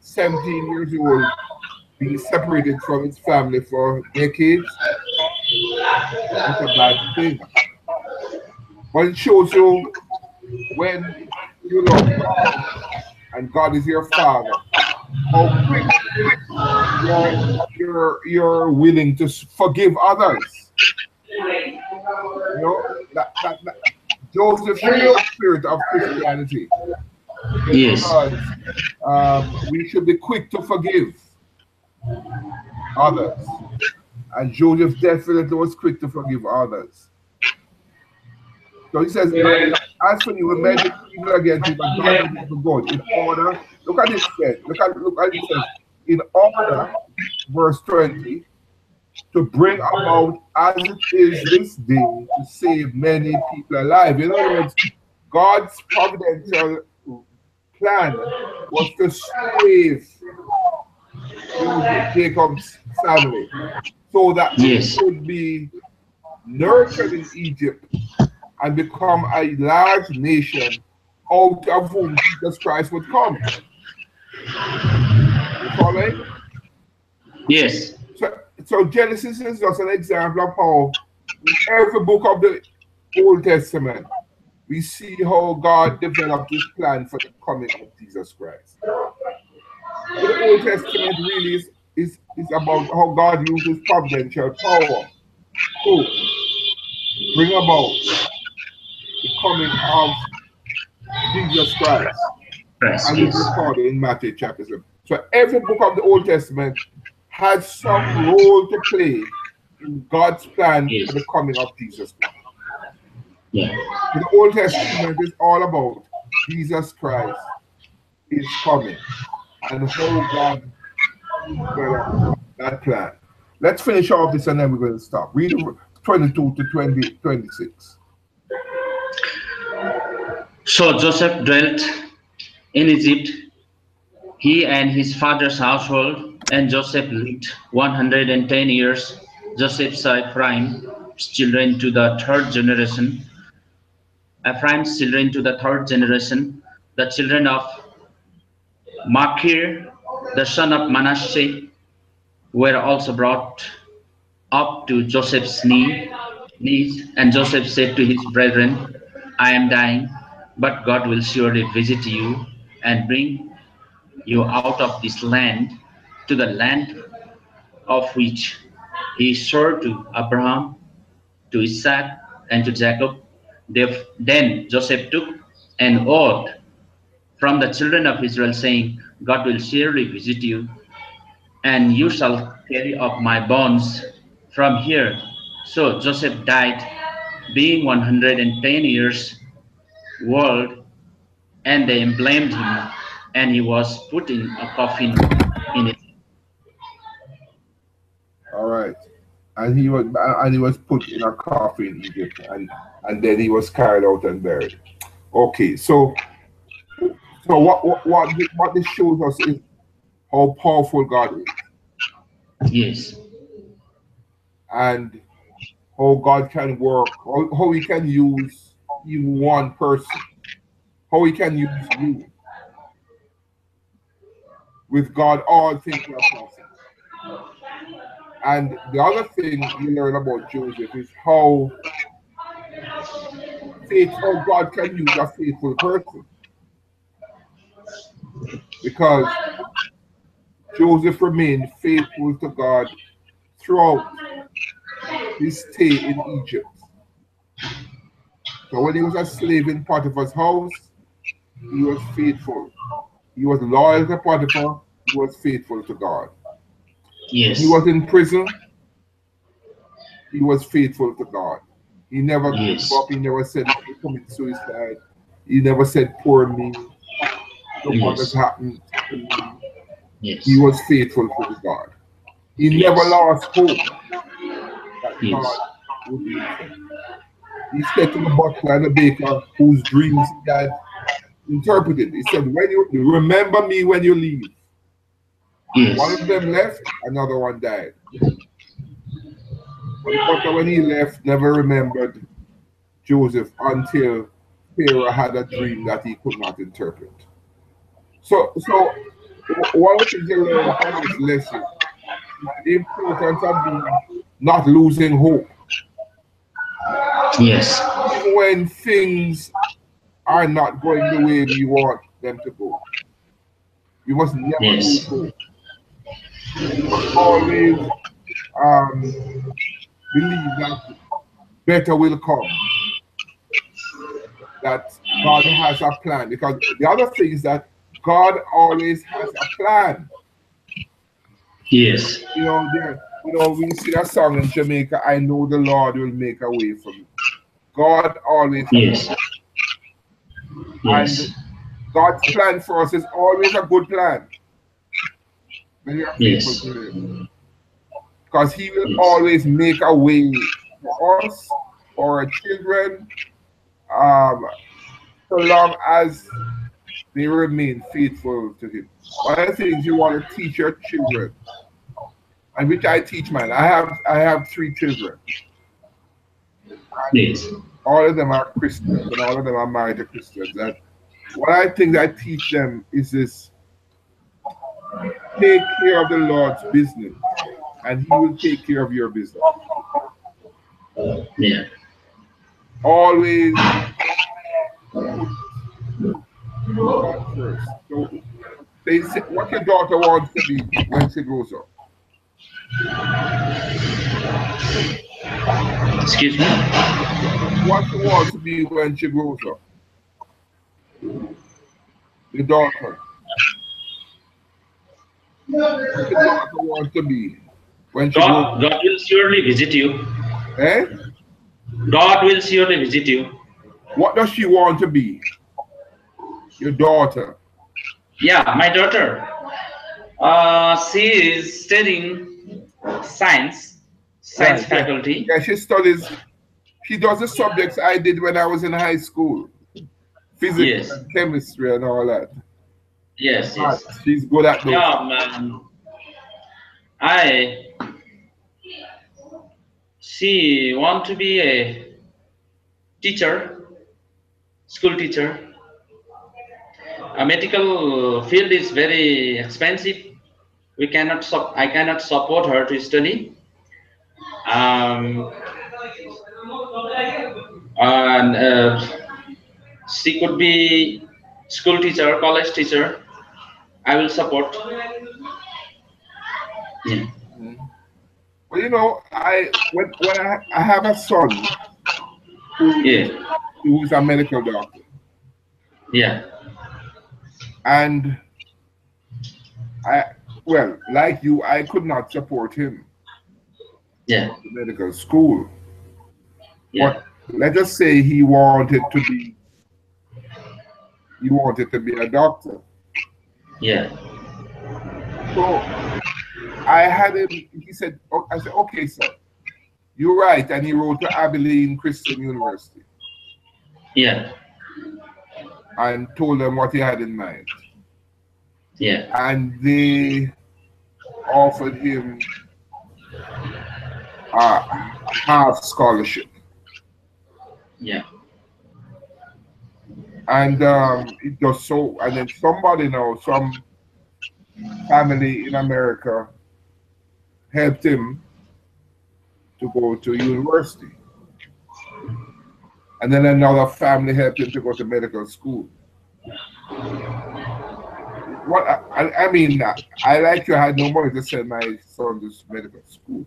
17 years old, being separated from his family for decades. It's a bad thing. But it shows you when you love God and God is your father, how quickly you're willing to forgive others. You know, that Joseph showed the spirit of Christianity Yes. because we should be quick to forgive others. And Joseph definitely was quick to forgive others. So he says, as for you, we meant it evil against you, but God meant it for good. In order, look at it said, look at it says, in order, verse 20, to bring about as it is this day to save many people alive. In other words, God's providential plan was to save Joseph, Jacob's family, so that they Yes. could be nurtured in Egypt and become a large nation out of whom Jesus Christ would come. You following? Yes. So Genesis is just an example of how in every book of the Old Testament we see how God developed his plan for the coming of Jesus Christ. So the Old Testament really is about how God uses providential power to bring about the coming of Jesus Christ. Christ. And it's Yes. recorded in Matthew chapter 7. So every book of the Old Testament has some role to play in God's plan for Yes. the coming of Jesus Christ. Yeah. So the Old Testament is all about Jesus Christ is coming and how God developed that plan. Let's finish off this and then we're going to stop. Read 22 to 26. So Joseph dwelt in Egypt, he and his father's household, and Joseph lived 110 years. Joseph saw Ephraim's children to the third generation. Ephraim's children to the third generation, the children of Machir, the son of Manasseh, were also brought up to Joseph's knees, and Joseph said to his brethren, I am dying, but God will surely visit you and bring you out of this land to the land of which he swore to Abraham, to Isaac, and to Jacob. Then Joseph took an oath from the children of Israel, saying, God will surely visit you, and you shall carry up my bones from here. So Joseph died, being 110 years old, and they embalmed him, and he was put in a coffin in it. All right. And he was put in a coffin in Egypt and then he was carried out and buried. Okay, so what this shows us is how powerful God is Yes, and how God can work, how he can use even one person, how he can use you. With God, all things are possible. And the other thing you learn about Joseph is how God can use a faithful person. Because Joseph remained faithful to God throughout his stay in Egypt. So when he was a slave in Potiphar's house, he was faithful. He was loyal to Potiphar. He was faithful to God. When he yes, was in prison, he was faithful to God. He never gave yes, up. He never said, let me commit suicide. He never said, poor me. Look what has yes, happened to me. He yes, was faithful to God. He never yes, lost hope that God yes, would use him. He said to the butler and the baker whose dreams he had interpreted, he said, when you remember me when you leave. One yes, of them left, another one died. But the butler, when he left, never remembered Joseph until Pharaoh had a dream that he could not interpret. So one of the things you learn from this lesson is the importance of not losing hope. Yes. Even when things are not going the way we want them to go. We must never lose Yes. hope. We must always um, believe that better will come, that God has a plan. Because the other thing is that God always has a plan. Yes. We sing a song in Jamaica, I know the Lord will make a way for me. God always has a Yes. plan. And Yes. God's plan for us is always a good plan when we are faithful Yes. to Him. Because He will Yes. always make a way for us, for our children, um, so long as they remain faithful to Him. One of the things you want to teach your children, and which I teach mine. I have 3 children. Yes. All of them are Christians, and all of them are married to Christians. And what I think I teach them is this: take care of the Lord's business, and He will take care of your business. Yeah. Always put God first. So they say, what your daughter wants to be when she grows up. Excuse me. What she wants to be when she grows up. Your daughter. What your daughter wants to be when she grows God, up. God will surely visit you. Eh? God will surely visit you. What does she want to be? Your daughter. Yeah, my daughter. She is studying science, Right. science Yeah. faculty. Yeah. She studies. She does the subjects I did when I was in high school: physics Yes. and chemistry and all that. Yes. Math. Yes. She's good at those. Yeah, I she want to be a teacher, school teacher. A medical field is very expensive. I cannot support her to study. Um, and she could be school teacher, college teacher. I will support. Yeah. Mhm. Well, I have a son who Yeah. who's a medical doctor, Yeah. and I like you, I could not support him Yeah. to medical school. But Yeah. let us say he wanted to be a doctor. Yeah. So I had him. He said, I said, okay, sir, you're right. And he wrote to Abilene Christian University Yeah. and told them what he had in mind. Yeah. And they offered him a half scholarship. Yeah. And it just so, and then somebody now, some family in America helped him to go to university. And then another family helped him to go to medical school. What I mean, I like you had no money to send my son to medical school.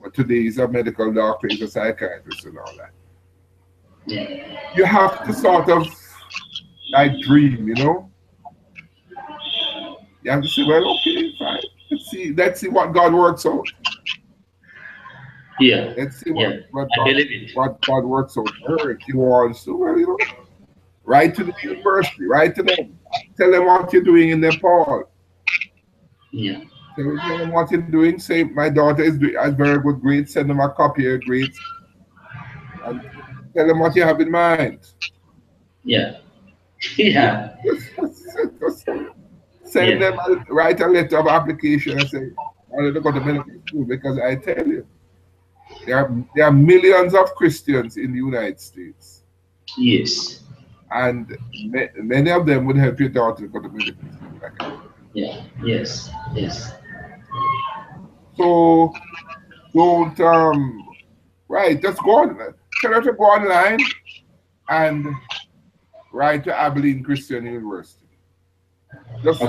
But today he's a medical doctor, he's a psychiatrist and all that. Yeah. You have to sort of like dream, you know? You have to say, well, okay, fine. Let's see what God works out. Yeah. Let's see Yeah. I believe it. what God works out for her. If she wants to, well, write to the university, write to them. Tell them what you're doing in Nepal. Yeah. Tell them what you're doing. Say, my daughter has very good grades. Send them a copy of your grades. And tell them what you have in mind. Yeah. Yeah. Just send Yeah. them, write a letter of application and say, I want to go to medical school because I tell you, there are millions of Christians in the United States. Yes. And many of them would help your daughter to go to medical school. Like, Yeah. Yes. Yes. So don't right, just go on. Tell her to go online and write to Abilene Christian University. Just